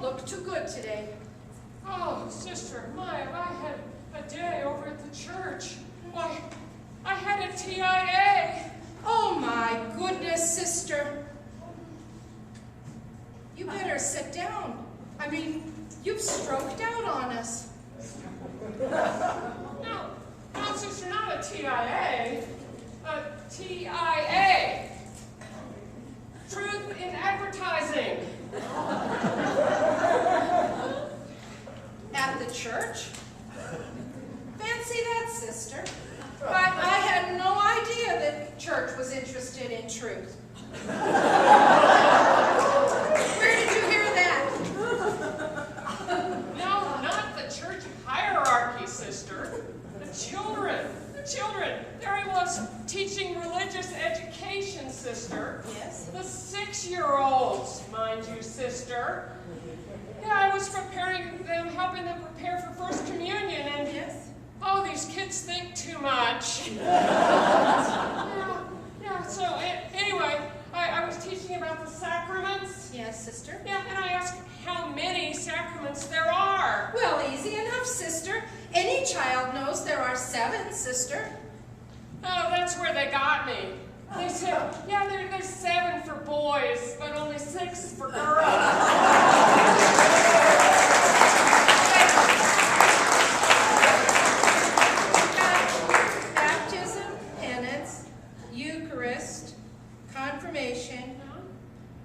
look too good today. Oh, Sister, my, have I had a day over at the church. Why, I had a TIA. Oh my goodness, Sister. You better sit down. I mean, you've stroked out on us. No, Sister, not a TIA. A TIA. Truth in Advertising. At the church? Fancy that, Sister. I had no idea that church was interested in truth. Where did you hear that? No, not the church hierarchy, Sister. The children. There I was teaching religious education, Sister. Yes? The 6-year-olds, mind you, Sister. Yeah, I was helping them prepare for First Communion, and Yes? oh, these kids think too much. So anyway, I was teaching about the sacraments. Yes, Sister? Yeah, and I asked how many sacraments there are. Well, easy enough, Sister. Any child knows there are 7, Sister. Oh, that's where they got me. They said, yeah, there's 7 for boys, but only 6 for girls. Baptism, penance, Eucharist, confirmation,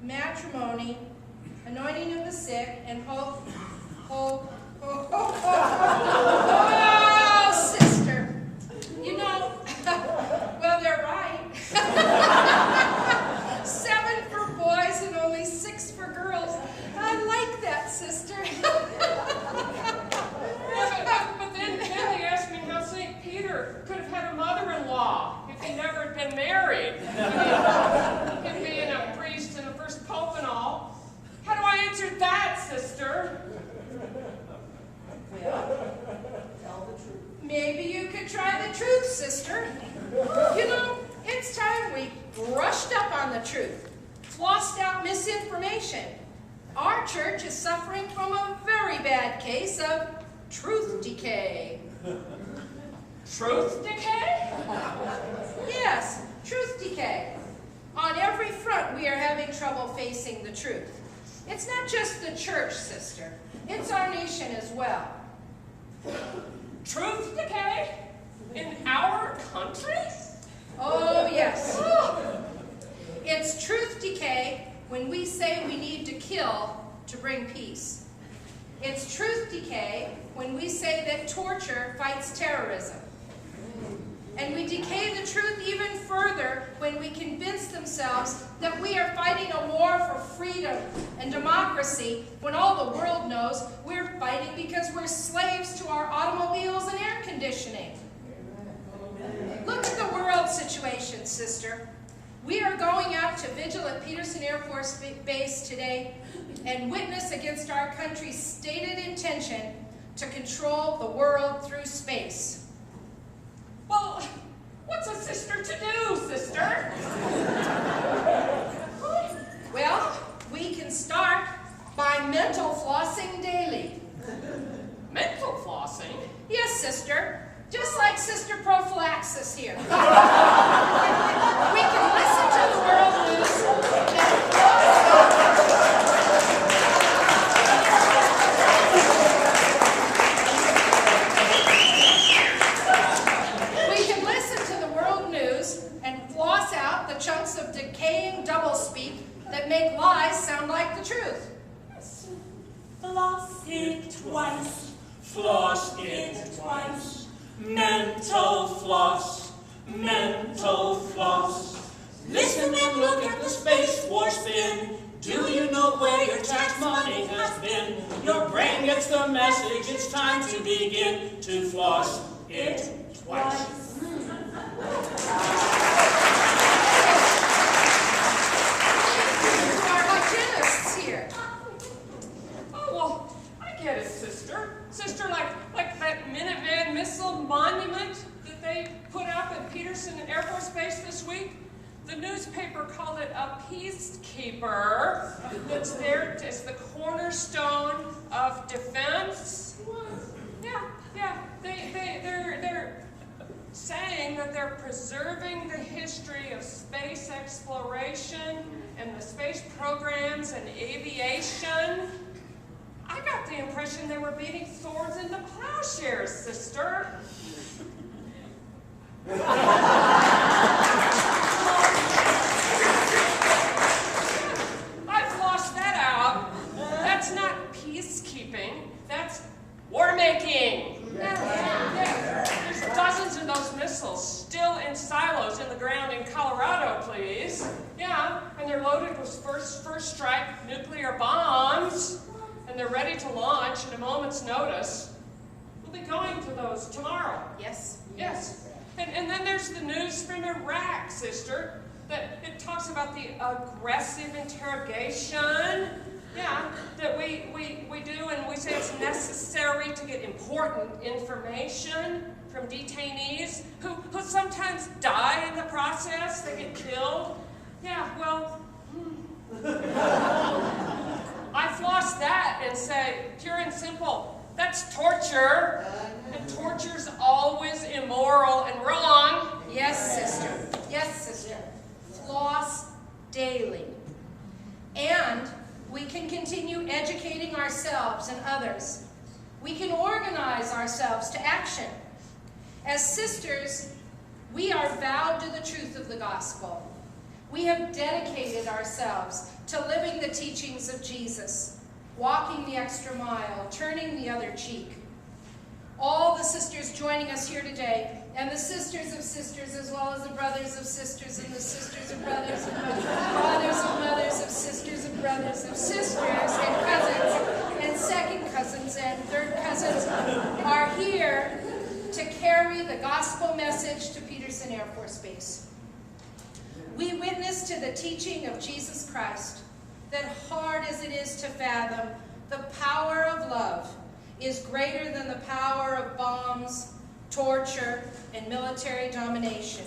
matrimony, anointing of the sick, and hope. Oh, Sister. You know, well, they're right. 7 for boys and only 6 for girls. I like that, Sister. But then they asked me how St. Peter could have had a mother-in-law if he never had been married. I mean, him being a priest and a first pope and all. How do I answer that, Sister? Well, tell the truth. Maybe you could try the truth, Sister. You know, it's time we brushed up on the truth, flossed out misinformation. Our church is suffering from a very bad case of truth decay. Truth decay? Yes, truth decay. On every front, we are having trouble facing the truth. It's not just the church, Sister. It's our nation as well. Truth decay? In our country? Oh, yes. It's truth decay when we say we need to kill to bring peace. It's truth decay when we say that torture fights terrorism. And we decay the truth even further when we convince themselves that we are fighting a war for freedom and democracy when all the world knows we're fighting because we're slaves to our automobiles and air conditioning. Look at the world situation, Sister. We are going out to vigil at Peterson Air Force Base today and witness against our country's stated intention to control the world through space. Well, what's a sister to do, Sister? Well, we can start by mental flossing daily. Mental flossing? Yes, Sister. Just like Sister Prophylaxis here. We can listen to the world news and floss out the chunks of decaying doublespeak that make lies sound like the truth. Floss it twice, floss it twice. Mental floss, mental floss. Listen and look at the space war spin. Do you know where your tax money has been? Your brain gets the message, it's time to begin to floss it twice. Our hygienists here. Oh, well, I get it, Sister. Sister, like that Minuteman missile monument that they put up at Peterson Air Force Base this week. The newspaper called it a peacekeeper that's there as the cornerstone of defense. Yeah. They're saying that they're preserving the history of space exploration and the space programs and aviation. I got the impression they were beating swords into plowshares, sister. I've lost that out. That's not peacekeeping, that's war making. Yeah. There's dozens of those missiles still in silos in the ground in Colorado, please. Yeah, and they're loaded with first strike nuclear bombs, and they're ready to launch at a moment's notice. We'll be going to those tomorrow. Yes. And then there's the news from Iraq, sister, that it talks about the aggressive interrogation, that we do, and we say it's necessary to get important information from detainees who sometimes die in the process, they get killed. I floss that and say, pure and simple, that's torture, and torture's always immoral and wrong. Yes, sister. Floss daily. And we can continue educating ourselves and others. We can organize ourselves to action. As sisters, we are vowed to the truth of the gospel. We have dedicated ourselves to living the teachings of Jesus, walking the extra mile, turning the other cheek. All the sisters joining us here today, and the sisters of sisters, as well as the brothers of sisters, and the sisters of brothers, and fathers and mothers of sisters and brothers of sisters, and cousins, and second cousins, and third cousins, are here to carry the gospel message to Peterson Air Force Base. We witness to the teaching of Jesus Christ that, hard as it is to fathom, the power of love is greater than the power of bombs, torture, and military domination.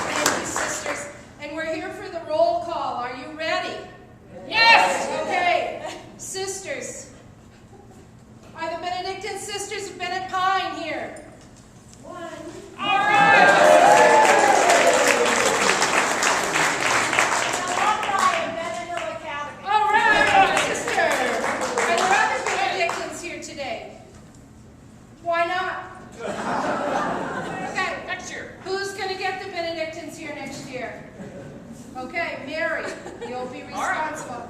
Thank you, sisters. And we're here for the roll call. Are you ready? Yes! Okay. Sisters, are the Benedictine sisters of Bennett Pine here? One. All right! All right, sister. Are there other Benedictines here today? Why not? Okay. Next year. Who's going to get the Benedictines here next year? Okay, Mary, you'll be responsible.